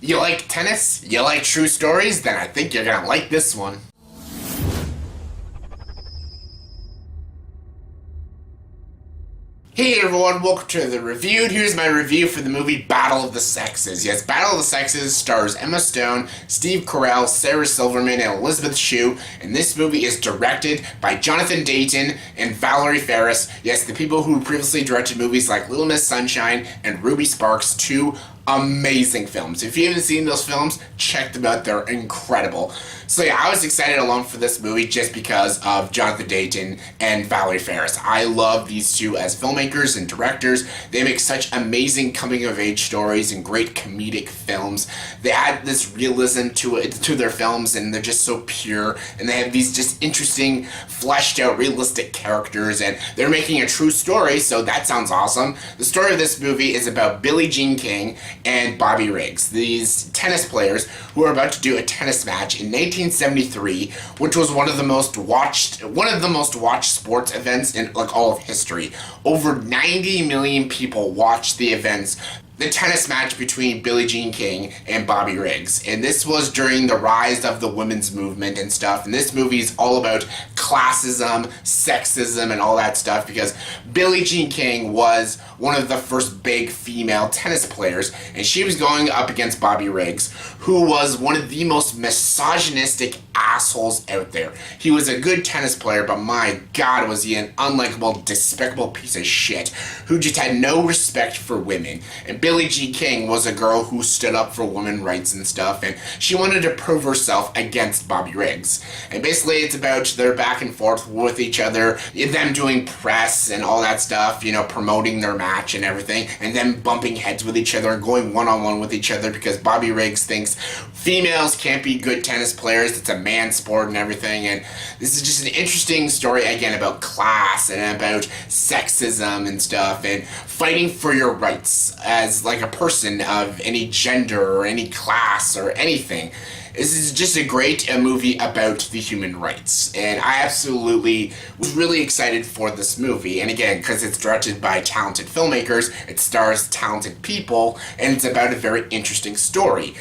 You like tennis? You like true stories? Then I think you're gonna like this one. Hey everyone, welcome to The Reviewed. Here's my review for the movie Battle of the Sexes. Yes, Battle of the Sexes stars Emma Stone, Steve Carell, Sarah Silverman, and Elizabeth Shue, and this movie is directed by Jonathan Dayton and Valerie Faris. Yes, the people who previously directed movies like Little Miss Sunshine and Ruby Sparks, two amazing films. If you haven't seen those films, check them out. They're incredible. So yeah, I was excited alone for this movie just because of Jonathan Dayton and Valerie Faris. I love these two as filmmakers and directors. They make such amazing coming-of-age stories and great comedic films. They add this realism to their films, and they're just so pure, and they have these just interesting, fleshed-out, realistic characters, and they're making a true story, so that sounds awesome. The story of this movie is about Billie Jean King and Bobby Riggs, these tennis players who are about to do a tennis match in 1973, which was one of the most watched sports events in like all of history. Over 90 million people watched the tennis match between Billie Jean King and Bobby Riggs. And this was during the rise of the women's movement and stuff. And this movie is all about classism, sexism, and all that stuff, because Billie Jean King was one of the first big female tennis players, and she was going up against Bobby Riggs, who was one of the most misogynistic assholes out there. He was a good tennis player, but my god, was he an unlikable, despicable piece of shit who just had no respect for women. And Billie Jean King was a girl who stood up for women's rights and stuff, and she wanted to prove herself against Bobby Riggs. And basically it's about their back and forth with each other, them doing press and all that stuff, you know, promoting their match and everything, and then bumping heads with each other and going one-on-one with each other because Bobby Riggs thinks females can't be good tennis players, it's a man's sport and everything. And this is just an interesting story, again, about class and about sexism and stuff, and fighting for your rights as like a person of any gender or any class or anything. This is just a great movie about the human rights, and I absolutely was really excited for this movie. And again, because it's directed by talented filmmakers, it stars talented people, and it's about a very interesting story.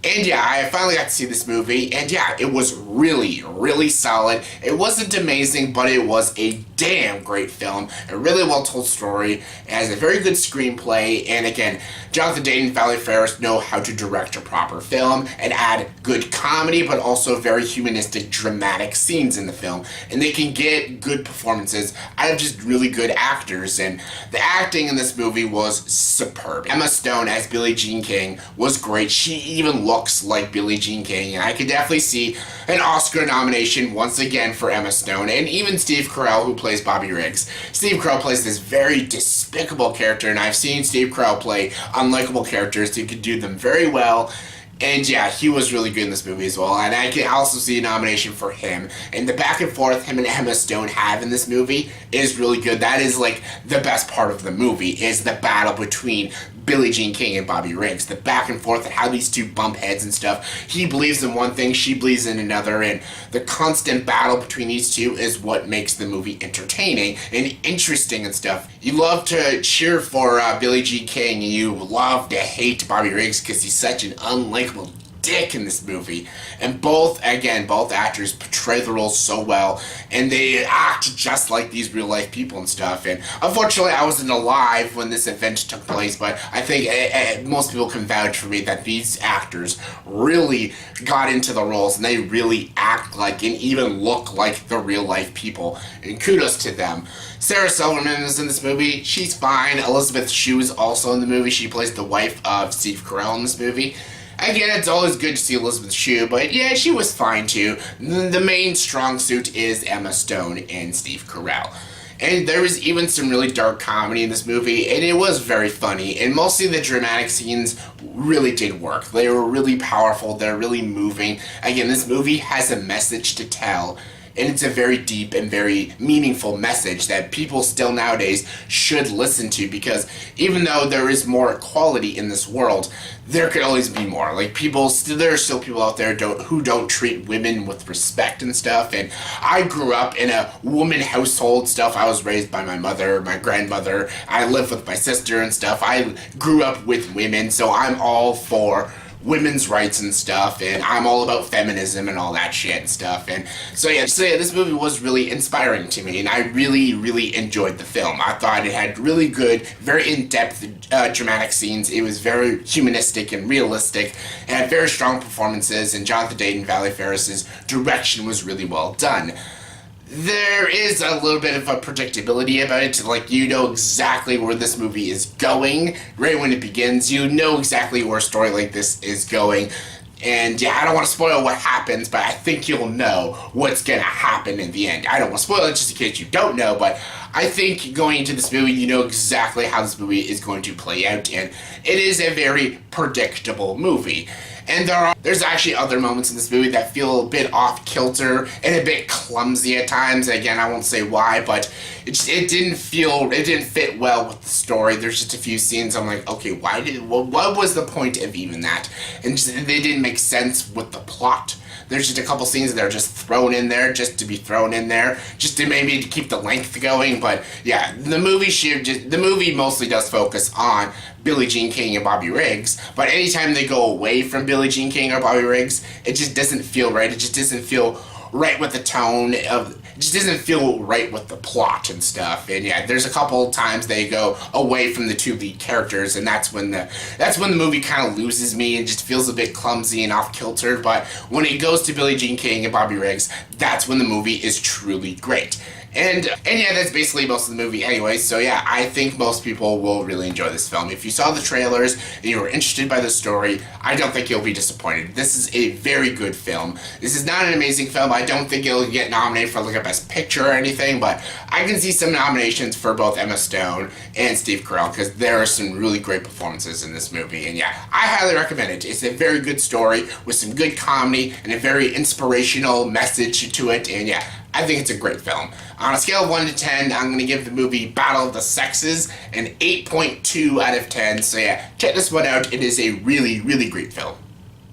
And yeah, I finally got to see this movie, and yeah, it was really, really solid. It wasn't amazing, but it was a damn great film. A really well-told story. It has a very good screenplay, and again, Jonathan Dayton and Valerie Faris know how to direct a proper film and add good comedy, but also very humanistic, dramatic scenes in the film. And they can get good performances out of just really good actors, and the acting in this movie was superb. Emma Stone as Billie Jean King was great. She even looks like Billie Jean King, and I could definitely see an Oscar nomination once again for Emma Stone, and even Steve Carell, who plays Bobby Riggs. Steve Carell plays this very despicable character, and I've seen Steve Carell play unlikable characters. He could do them very well. And yeah, he was really good in this movie as well, and I can also see a nomination for him. And the back and forth him and Emma Stone have in this movie is really good. That is like the best part of the movie, is the battle between Billie Jean King and Bobby Riggs. The back and forth and how these two bump heads and stuff. He believes in one thing, she believes in another, and the constant battle between these two is what makes the movie entertaining and interesting and stuff. You love to cheer for Billie Jean King, and you love to hate Bobby Riggs because he's such an unlikable dick in this movie. And both actors portray the roles so well, and they act just like these real life people and stuff. And unfortunately, I wasn't alive when this event took place, but I think most people can vouch for me that these actors really got into the roles, and they really act like and even look like the real life people, and kudos to them. Sarah Silverman is in this movie. She's fine. Elizabeth Shue is also in the movie. She plays the wife of Steve Carell in this movie. Again, it's always good to see Elizabeth Shue, but yeah, she was fine too. The main strong suit is Emma Stone and Steve Carell. And there was even some really dark comedy in this movie, and it was very funny, and mostly the dramatic scenes really did work. They were really powerful, they're really moving. Again, this movie has a message to tell, and it's a very deep and very meaningful message that people still nowadays should listen to, because even though there is more equality in this world, there could always be more. Like, there are still people out there who don't treat women with respect and stuff. And I grew up in a woman household stuff. I was raised by my mother, my grandmother. I lived with my sister and stuff. I grew up with women, so I'm all for women's rights and stuff, and I'm all about feminism and all that shit and stuff. And so yeah, this movie was really inspiring to me, and I really enjoyed the film. I thought it had really good, very in-depth dramatic scenes. It was very humanistic and realistic, and had very strong performances, and Jonathan Dayton, Valerie Faris' direction was really well done. There is a little bit of a predictability about it, like you know exactly where this movie is going. Right when it begins, you know exactly where a story like this is going. And yeah, I don't want to spoil what happens, but I think you'll know what's going to happen in the end. I don't want to spoil it just in case you don't know, but I think going into this movie, you know exactly how this movie is going to play out, and it is a very predictable movie. And there's actually other moments in this movie that feel a bit off kilter and a bit clumsy at times. Again, I won't say why, but it didn't fit well with the story. There's just a few scenes I'm like, okay, what was the point of even that? And they didn't make sense with the plot. There's just a couple scenes that are just thrown in there just to be thrown in there, just to maybe to keep the length going. But yeah, the movie mostly does focus on Billie Jean King and Bobby Riggs. But anytime they go away from Billie Jean King or Bobby Riggs, it just doesn't feel right. It just doesn't feel right with the tone of. It just doesn't feel right with the plot and stuff. And yeah, there's a couple times they go away from the two lead characters, and that's when the movie kind of loses me and just feels a bit clumsy and off kilter. But when it goes to Billie Jean King and Bobby Riggs, that's when the movie is truly great. And yeah, that's basically most of the movie anyway, so yeah, I think most people will really enjoy this film. If you saw the trailers and you were interested by the story, I don't think you'll be disappointed. This is a very good film. This is not an amazing film. I don't think it'll get nominated for like a Best Picture or anything, but I can see some nominations for both Emma Stone and Steve Carell, because there are some really great performances in this movie, and yeah, I highly recommend it. It's a very good story with some good comedy and a very inspirational message to it, and yeah, I think it's a great film. On a scale of 1 to 10, I'm going to give the movie Battle of the Sexes an 8.2 out of 10. So yeah, check this one out. It is a really great film.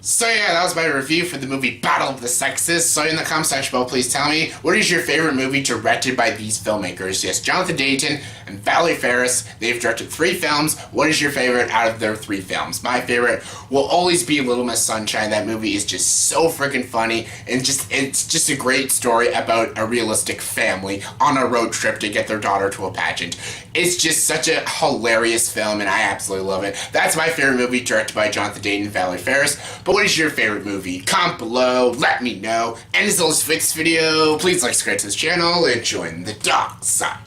So yeah, that was my review for the movie Battle of the Sexes. So in the comment section below, please tell me, what is your favorite movie directed by these filmmakers? Yes, Jonathan Dayton and Valerie Faris. They've directed 3 films. What is your favorite out of their 3 films? My favorite will always be Little Miss Sunshine. That movie is just so freaking funny, and it's just a great story about a realistic family on a road trip to get their daughter to a pageant. It's just such a hilarious film, and I absolutely love it. That's my favorite movie directed by Jonathan Dayton and Valerie Faris. But what is your favorite movie? Comment below, let me know. And as always for this video, please like, subscribe to this channel, and join the dark side.